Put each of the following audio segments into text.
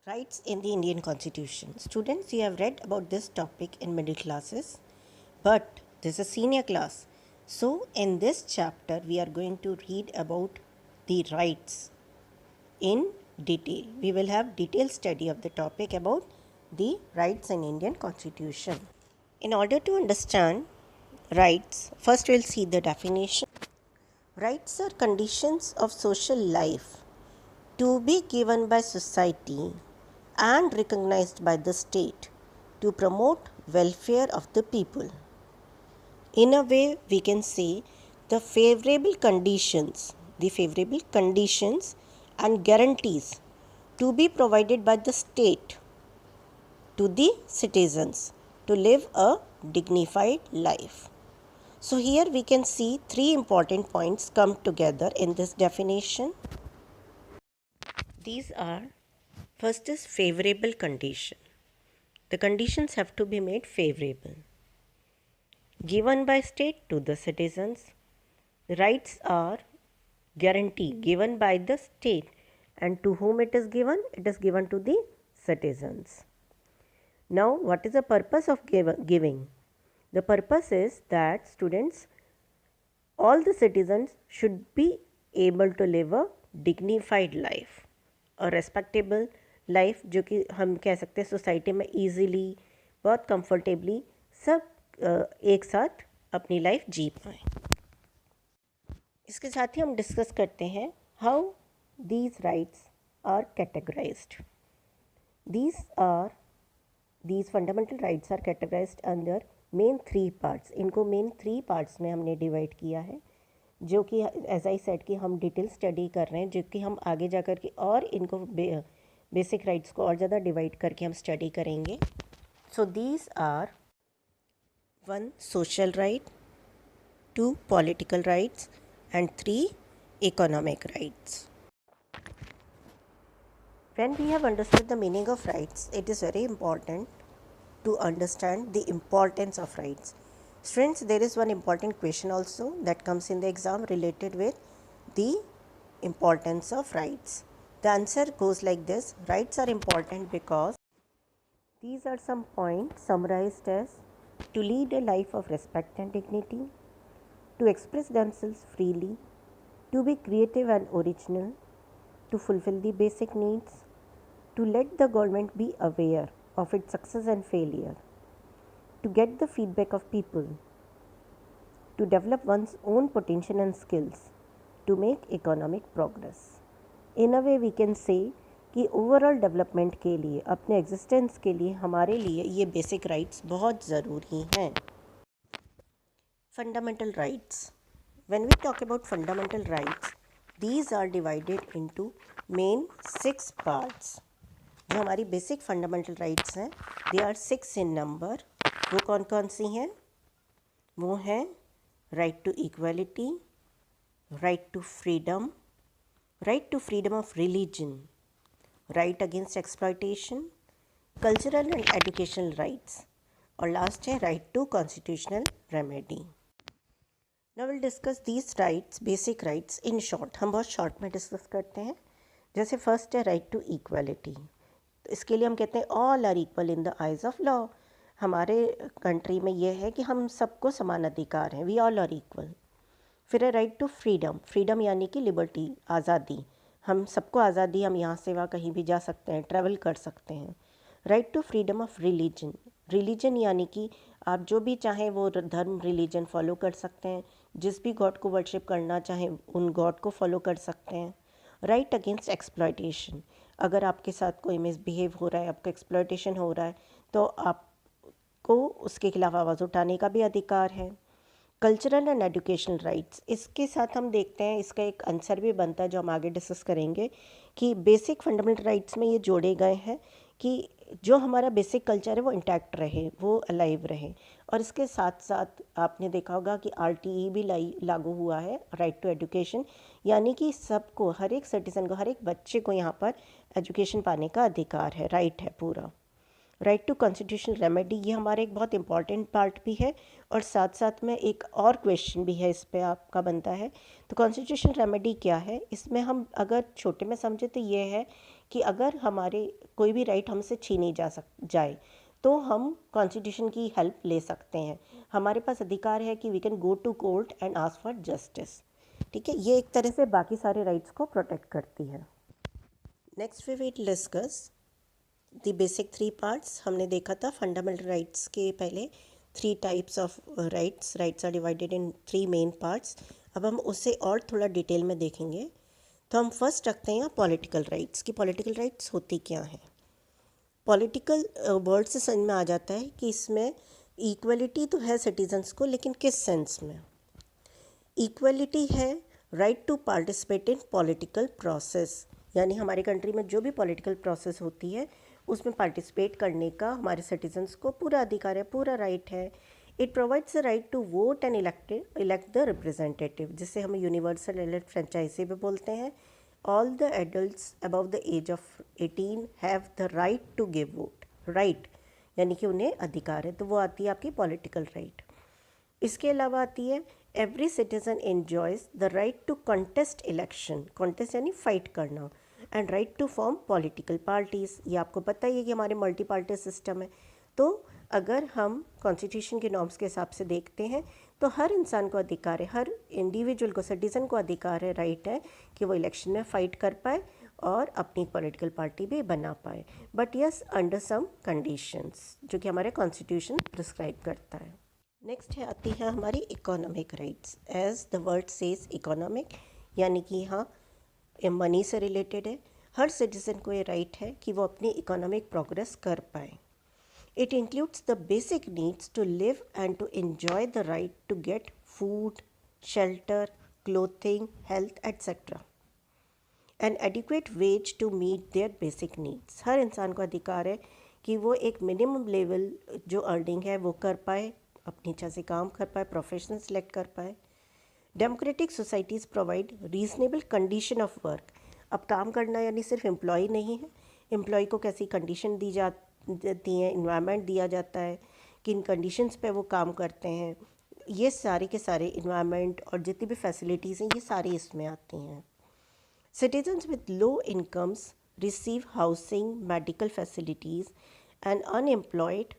Rights in the Indian Constitution. Students, you have read about this topic in middle classes, but this is a senior class. So, in this chapter, we are going to read about the rights in detail. We will have detailed study of the topic about the rights in Indian Constitution. In order to understand rights, first we'll see the definition. Rights are conditions of social life to be given by society and recognized by the state to promote welfare of the people. In a way, we can say the favorable conditions and guarantees to be provided by the state to the citizens to live a dignified life. So here we can see three important points come together in this definition. These are, first is favorable condition. The conditions have to be made favorable. Given by state to the citizens. Rights are guarantee given by the state, and to whom it is given? It is given to the citizens. Now, what is the purpose of giving? The purpose is that students, all the citizens should be able to live a dignified life, a respectable life जो कि हम कह सकते हैं society में easily बहुत comfortably सब एक साथ अपनी लाइफ जी पाएँ. इसके साथ ही हम डिस्कस करते हैं how these rights are categorized. these fundamental rights are categorized under main 3 parts. इनको मेन 3 पार्ट्स में हमने डिवाइड किया है, जो कि एज आई सेड कि हम डिटेल स्टडी कर रहे हैं, जो कि हम आगे जा कर के और इनको बेसिक राइट्स को और ज़्यादा डिवाइड करके हम स्टडी करेंगे. So these are 1 social right, 2 political rights and 3 economic rights. When we have understood the meaning of rights, it is very important to understand the importance of rights. Students, there is one important question also that comes in the exam related with the importance of rights. The answer goes like this: rights are important because these are some points summarized as to lead a life of respect and dignity, to express themselves freely, to be creative and original, to fulfill the basic needs, to let the government be aware of its success and failure, to get the feedback of people, to develop one's own potential and skills, to make economic progress. In a way we can say कि overall development के लिए, अपने existence के लिए हमारे लिए ये basic rights बहुत ज़रूरी हैं. Fundamental rights. When we talk about fundamental rights, these are divided into main 6 parts. जो हमारी बेसिक फंडामेंटल राइट्स हैं, they are 6 in number. वो कौन कौन सी हैं? वो हैं right to equality, right to freedom, right to freedom of religion, right against exploitation, cultural and educational rights, और लास्ट है right to constitutional remedy. Now we'll discuss these rights, basic rights in short. हम बहुत short में discuss करते हैं. जैसे first है right to equality. तो इसके लिए हम कहते हैं all are equal in the eyes of law. हमारे कंट्री में ये है कि हम सबको समान अधिकार हैं, वी ऑल आर इक्वल. फिर है राइट टू फ्रीडम. फ्रीडम यानी कि लिबर्टी, आज़ादी. हम सबको आज़ादी, हम यहाँ से वहाँ कहीं भी जा सकते हैं, ट्रैवल कर सकते हैं. Right to freedom of religion. Religion यानी कि आप जो भी चाहें वो धर्म रिलीजन फॉलो कर सकते हैं, जिस भी गॉड को वर्शिप करना चाहें उन गॉड को फॉलो कर सकते हैं. Right against exploitation. अगर आपके साथ कोई मिसबिहेव हो रहा है, आपका एक्सप्लॉयटेशन हो रहा है, तो आपको उसके खिलाफ आवाज़ उठाने का भी अधिकार है. Cultural and educational rights. इसके साथ हम देखते हैं, इसका एक आंसर भी बनता है जो हम आगे डिस्कस करेंगे, कि बेसिक फंडामेंटल राइट्स में ये जोड़े गए हैं कि जो हमारा बेसिक कल्चर है वो इंटैक्ट रहे, वो अलाइव रहे. और इसके साथ साथ आपने देखा होगा कि RTE भी लागू हुआ है, राइट टू एजुकेशन, यानी कि सबको, हर एक सिटीज़न को, हर एक बच्चे को यहाँ पर एजुकेशन पाने का अधिकार है, राइट है पूरा. राइट टू कॉन्स्टिट्यूशनल रेमेडी, ये हमारा एक बहुत इंपॉर्टेंट पार्ट भी है, और साथ साथ में एक और क्वेश्चन भी है इस पे आपका बनता है. तो कॉन्स्टिट्यूशनल रेमेडी क्या है? इसमें हम अगर छोटे में समझे तो ये है कि अगर हमारे कोई भी राइट हमसे छीनी जाए तो हम कॉन्स्टिट्यूशन की हेल्प ले सकते हैं। हमारे पास अधिकार है कि we can go to court and ask for justice. ठीक है, ये एक तरह से बाकी सारे राइट्स को प्रोटेक्ट करती है। Next we will discuss the basic 3 parts. हमने देखा था फंडामेंटल राइट्स के पहले 3 types of rights are divided in 3 main parts. अब हम उससे और थोड़ा डिटेल में देखेंगे। तो हम फर्स्ट रखते हैं पॉलिटिकल राइट्स कि पॉलिटिकल राइट्स होती क्या हैं। पॉलिटिकल वर्ड से समझ में आ जाता है कि इसमें इक्वलिटी तो है सिटीजन्स को, लेकिन किस सेंस में। इक्वलिटी है right to participate in political process, यानी हमारी कंट्री में जो भी पॉलिटिकल प्रोसेस होती है उसमें पार्टिसिपेट करने का हमारे सिटीजन्स को पूरा अधिकार है, पूरा राइट है। It provides the right to vote and elect the representative, जिसे हम यूनिवर्सल इलेक्ट फ्रेंचाइजी भी बोलते हैं। All the adults above the age of 18 have the right to give vote. Right यानी कि उन्हें अधिकार है, तो वो आती है आपकी पॉलिटिकल राइट। इसके अलावा आती है every citizen enjoys the right to contest election. Contest यानी फाइट करना। And right to form political parties. ये आपको पता ही है कि हमारे मल्टी पार्टी सिस्टम है। तो अगर हम कॉन्स्टिट्यूशन के नॉर्म्स के हिसाब से देखते हैं तो हर इंसान को अधिकार है, हर इंडिविजुअल को, सिटीज़न को अधिकार है, राइट है कि वो इलेक्शन में फ़ाइट कर पाए और अपनी पॉलिटिकल पार्टी भी बना पाए, but yes under some conditions जो कि हमारे कॉन्स्टिट्यूशन प्रिस्क्राइब करता है। नेक्स्ट है आती है हमारी economic rights. As the word says economic, यानी कि हाँ मनी से रिलेटेड है। हर सिटीज़न को ये राइट है कि वो अपनी इकोनॉमिक प्रोग्रेस कर पाए। It includes the basic needs to live and to enjoy the right to get food, shelter, clothing, health etcetera, an adequate wage to meet their basic needs. हर इंसान को अधिकार है कि वो एक मिनिमम लेवल जो अर्निंग है वो कर पाए, अपनी इच्छा से काम कर पाए, प्रोफेशन सेलेक्ट कर पाए। Democratic societies provide reasonable condition of work. अब काम करना यानी सिर्फ एम्प्लॉय नहीं है, एम्प्लॉय को कैसी कंडीशन दी जाती हैं, इन्वायरमेंट दिया जाता है, किन कंडीशंस पे वो काम करते हैं, ये सारे के सारे इन्वायरमेंट और जितनी भी फैसिलिटीज़ हैं ये सारी इसमें आती हैं। Citizens with low incomes receive housing, medical facilities and unemployed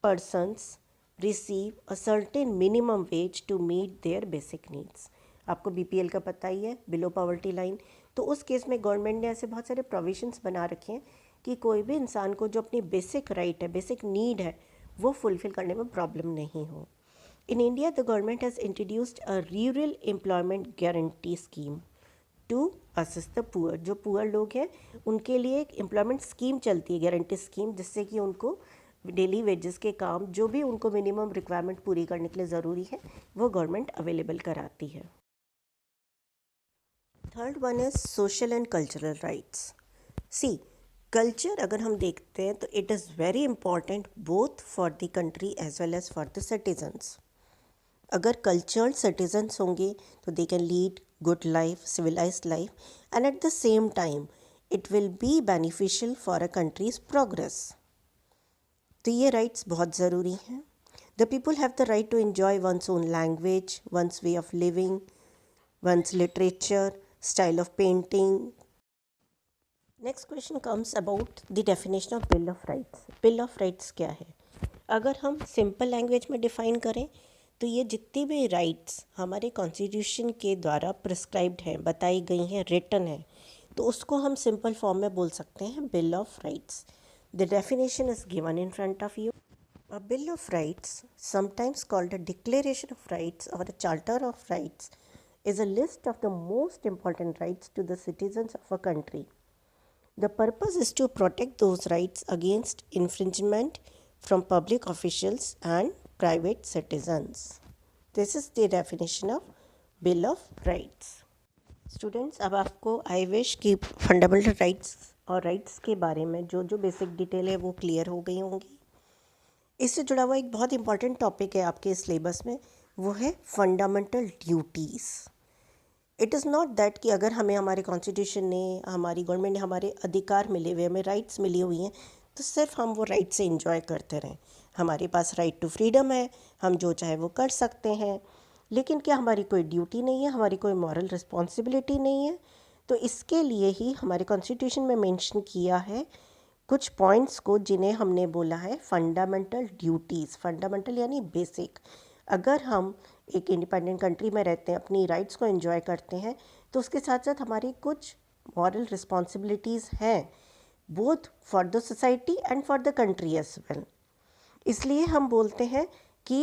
persons receive a certain minimum wage to meet their basic needs। आपको बीपीएल का पता ही है, बिलो पॉवर्टी लाइन। तो उस केस में गवर्नमेंट ने ऐसे बहुत सारे प्रोविजंस बना रखे हैं कि कोई भी इंसान को जो अपनी बेसिक राइट है, बेसिक नीड है, वो फुलफिल करने में प्रॉब्लम नहीं हो। In India the government has introduced a rural employment guarantee scheme to assist the poor. जो पुअर लोग हैं उनके लिए एक एम्प्लॉयमेंट स्कीम चलती है, गारंटी स्कीम, जिससे कि उनको डेली वेजेस के काम जो भी उनको मिनिमम रिक्वायरमेंट पूरी करने के लिए ज़रूरी है वो गवर्नमेंट अवेलेबल कराती है। Third one is social and cultural rights. See culture अगर हम देखते हैं तो it is very important both for the country as well as for the citizens. अगर कल्चर्ड सिटीजन्स होंगे तो they can lead good life, civilised life, and at the same time it will be beneficial for a country's progress. तो ये rights बहुत ज़रूरी हैं। The people have the right to enjoy once own language, one's way of living, one's literature, style of painting. Next question comes about the definition of bill of rights. Bill of rights क्या है? अगर हम simple language में define करें तो ये जितनी भी राइट्स हमारे कॉन्स्टिट्यूशन के द्वारा प्रिस्क्राइब्ड हैं, बताई गई हैं, रिटन है, तो उसको हम सिंपल फॉर्म में बोल सकते हैं bill of rights. The definition is given in front of you. A Bill of Rights, sometimes called a Declaration of Rights or a Charter of Rights, is a list of the most important rights to the citizens of a country. The purpose is to protect those rights against infringement from public officials and private citizens. This is the definition of Bill of Rights. Students, अब आपको I wish कि fundamental rights और rights के बारे में जो जो basic detail है वो क्लियर हो गई होंगी। इससे जुड़ा हुआ एक बहुत इंपॉर्टेंट टॉपिक है आपके सिलेबस में, वो है fundamental duties. It is not that कि अगर हमें हमारे कॉन्स्टिट्यूशन ने, हमारी गवर्नमेंट ने हमारे अधिकार मिले हुए, हमें राइट्स मिली हुई हैं, तो सिर्फ हम वो राइट से इंजॉय करते रहें। हमारे पास राइट टू फ्रीडम है, हम जो चाहे वो कर सकते हैं, लेकिन क्या हमारी कोई ड्यूटी नहीं है, हमारी कोई मॉरल रिस्पॉन्सिबिलिटी नहीं है? तो इसके लिए ही हमारे कॉन्स्टिट्यूशन में मेंशन किया है कुछ पॉइंट्स को, जिन्हें हमने बोला है फंडामेंटल ड्यूटीज़। फंडामेंटल यानी बेसिक। अगर हम एक इंडिपेंडेंट कंट्री में रहते हैं, अपनी राइट्स को एंजॉय करते हैं, तो उसके साथ साथ हमारी कुछ मॉरल रिस्पॉन्सिबिलिटीज़ हैं, both for the society and for the country as well. इसलिए हम बोलते हैं कि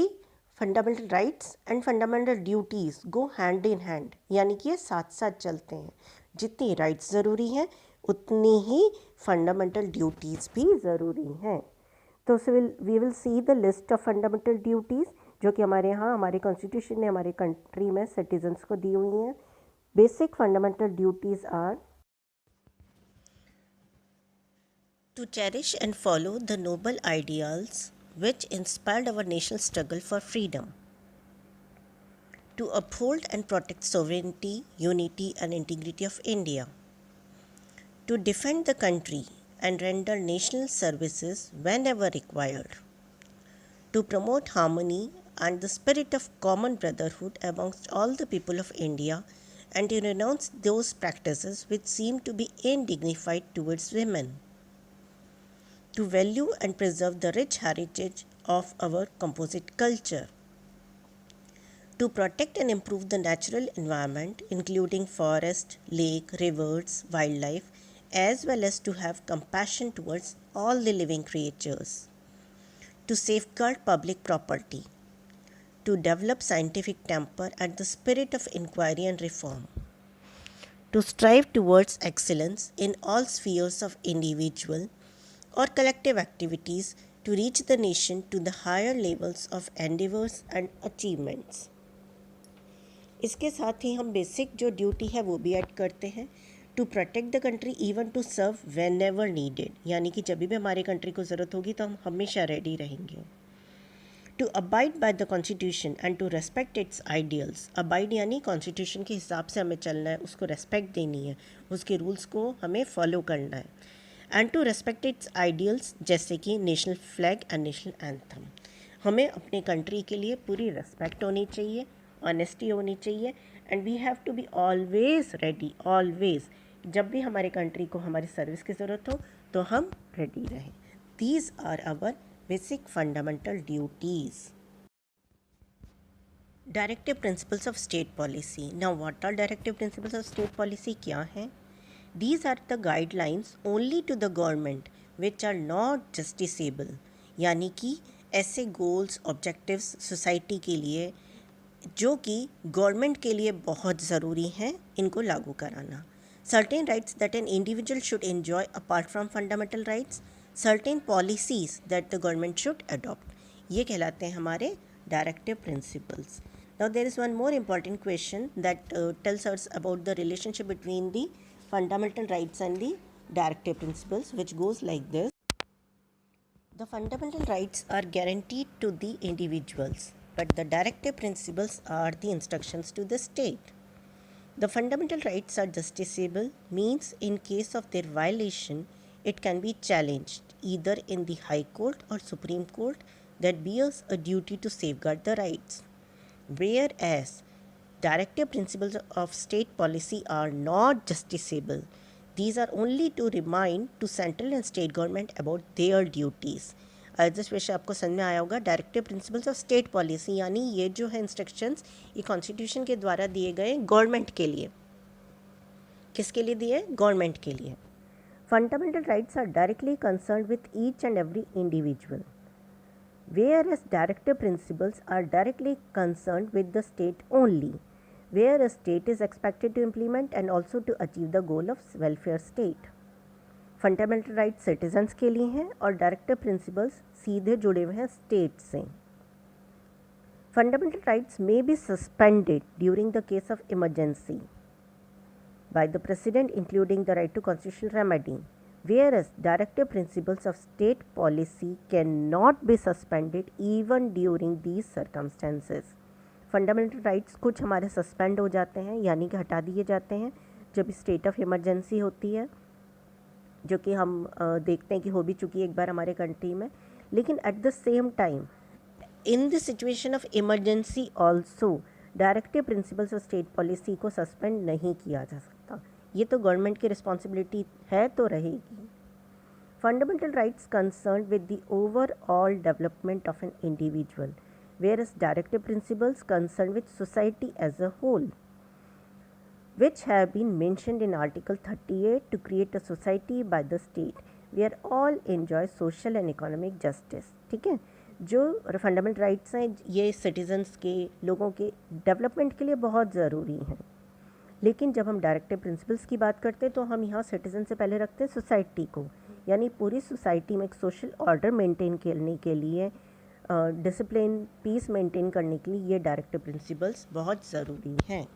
fundamental rights and fundamental duties go hand in hand, यानी कि ये साथ साथ चलते हैं। जितनी राइट्स ज़रूरी हैं उतनी ही फंडामेंटल ड्यूटीज़ भी ज़रूरी हैं। तो we will see the list of fundamental duties जो कि हमारे यहाँ हमारे कॉन्स्टिट्यूशन ने हमारे कंट्री में सिटीजन्स को दी हुई हैं। Basic fundamental duties are to cherish and follow the noble ideals which inspired our national struggle for freedom, to uphold and protect sovereignty, unity, and integrity of India, to defend the country and render national services whenever required, to promote harmony and the spirit of common brotherhood amongst all the people of India, and to renounce those practices which seem to be indignified towards women, to value and preserve the rich heritage of our composite culture, to protect and improve the natural environment, including forest, lake, rivers, wildlife, as well as to have compassion towards all the living creatures, to safeguard public property, to develop scientific temper and the spirit of inquiry and reform, to strive towards excellence in all spheres of individual or collective activities to reach the nation to the higher levels of endeavors and achievements. इसके साथ ही हम basic जो duty है वो भी add करते हैं, to protect the country even to serve whenever needed, यानी कि जब भी हमारे कंट्री को ज़रूरत होगी तो हम हमेशा रेडी रहेंगे। To abide by the constitution and to respect its ideals. Abide यानी कॉन्स्टिट्यूशन के हिसाब से हमें चलना है, उसको रेस्पेक्ट देनी है, उसके रूल्स को हमें फॉलो करना है। And to respect its ideals, जैसे कि national flag and national anthem. हमें अपने कंट्री के लिए पूरी रेस्पेक्ट होनी चाहिए, ऑनेस्टी होनी चाहिए, and we have to be always ready, always. जब भी हमारे कंट्री को हमारी सर्विस की ज़रूरत हो तो हम रेडी रहें। These are our basic fundamental duties. Directive principles of state policy. Now what are directive principles of state policy, क्या हैं? These are the guidelines only to the government which are not justiciable, यानी कि ऐसे goals objectives society के लिए जो कि government के लिए बहुत ज़रूरी हैं, इनको लागू कराना। Certain rights that an individual should enjoy apart from fundamental rights, certain policies that the government should adopt, ये कहलाते हैं हमारे directive principles. Now there is one more important question that tells us about the relationship between the fundamental rights and the directive principles, which goes like this. The fundamental rights are guaranteed to the individuals, but the directive principles are the instructions to the state. The fundamental rights are justiciable, means in case of their violation it can be challenged either in the High Court or Supreme Court that bears a duty to safeguard the rights, whereas directive principles of state policy are not justiciable. These are only to remind to central and state government about their duties. जिस विषय आपको समझ में आया होगा, directive principles of state policy यानी ये जो है इंस्ट्रक्शंस, ये कॉन्स्टिट्यूशन के द्वारा दिए गए गवर्नमेंट के लिए। किसके लिए दिए? गवर्नमेंट के लिए। Fundamental rights are directly concern with each and every individual, whereas directive principles are directly concerned with the state only, where a state is expected to implement and also to achieve the goal of welfare state. Fundamental rights citizens के लिए हैं और directive principles सीधे जुड़े हुए हैं state से। Fundamental rights may be suspended during the case of emergency by the President, including the right to constitutional remedy, whereas directive principles of state policy cannot be suspended even during these circumstances. Fundamental rights कुछ हमारे suspend हो जाते हैं, यानी कि हटा दिए जाते हैं जब स्टेट ऑफ इमरजेंसी होती है, जो कि हम देखते हैं कि हो भी चुकी है एक बार हमारे कंट्री में। लेकिन eight the same time in the situation of emergency also directive principles of state policy को सस्पेंड नहीं किया जा सकता। ये तो गवर्नमेंट की रिस्पॉन्सिबिलिटी है तो रहेगी। Fundamental rights concern with the overall development of an individual, whereas directive principles concerned with society as a whole, which have been mentioned in Article 38 to create a society by the state where all enjoy social and economic justice। ठीक है, जो fundamental rights हैं ये citizens के, लोगों के development के लिए बहुत ज़रूरी हैं, लेकिन जब हम डायरेक्टिव प्रिंसिपल्स की बात करते हैं तो हम यहाँ सिटीजन से पहले रखते हैं सोसाइटी को, यानी पूरी सोसाइटी में एक सोशल ऑर्डर मेंटेन करने के लिए, डिसिप्लिन, पीस मेंटेन करने के लिए ये डायरेक्टिव प्रिंसिपल्स बहुत ज़रूरी हैं।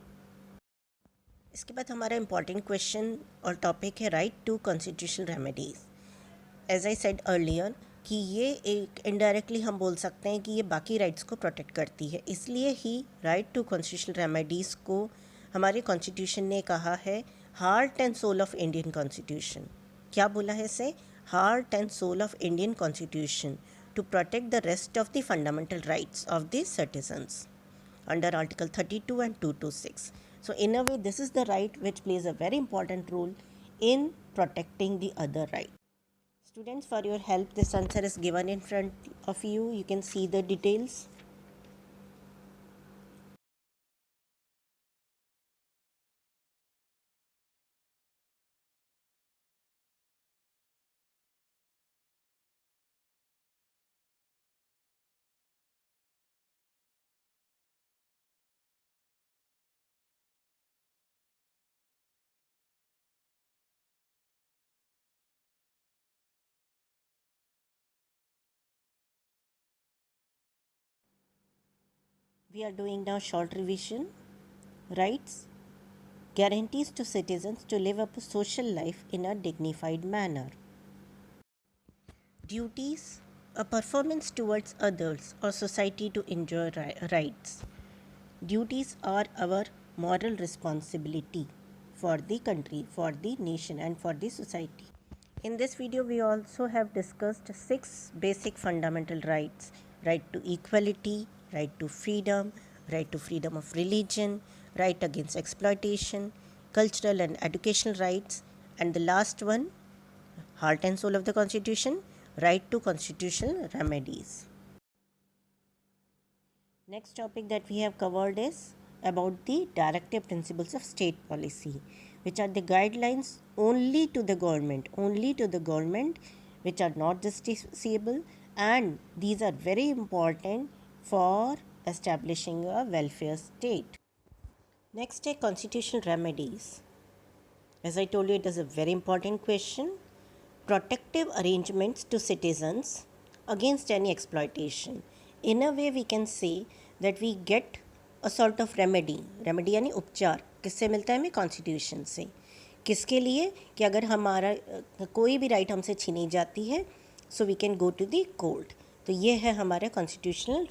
इसके बाद हमारा इम्पॉर्टेंट क्वेश्चन और टॉपिक है right to constitutional remedies. As I said earlier कि ये एक इनडायरेक्टली हम बोल सकते हैं कि ये बाकी राइट्स को प्रोटेक्ट करती है, इसलिए ही राइट टू कॉन्स्टिट्यूशनल रेमेडीज़ को हमारे कॉन्स्टिट्यूशन ने कहा है heart and soul of Indian constitution. क्या बोला है इसे? Heart and soul of Indian constitution to protect the rest of the fundamental rights of the citizens under Article 32 and 226. So in a way this is the right which plays a very important role in protecting the other right. Students, for your help, this answer is given in front of you. You can see the details. We are doing now short revision. Rights guarantees to citizens to live up a social life in a dignified manner. Duties, a performance towards others or society to enjoy rights. Duties are our moral responsibility for the country, for the nation and for the society. In this video we also have discussed 6 basic fundamental rights: right to equality, right to freedom of religion, right against exploitation, cultural and educational rights, and the last one, heart and soul of the constitution, right to constitutional remedies. Next topic that we have covered is about the directive principles of state policy, which are the guidelines only to the government, which are not justiciable, and these are very important for establishing a welfare state. Next is constitutional remedies. As I told you, it is a very important question. Protective arrangements to citizens against any exploitation. In a way we can say that we get a sort of remedy यानी उपचार किससे मिलता है हमें? Constitution से। किसके लिए? कि अगर हमारा कोई भी राइट हमसे छीनी जाती है, so we can go to the court. तो ये है हमारा कॉन्स्टिट्यूशनल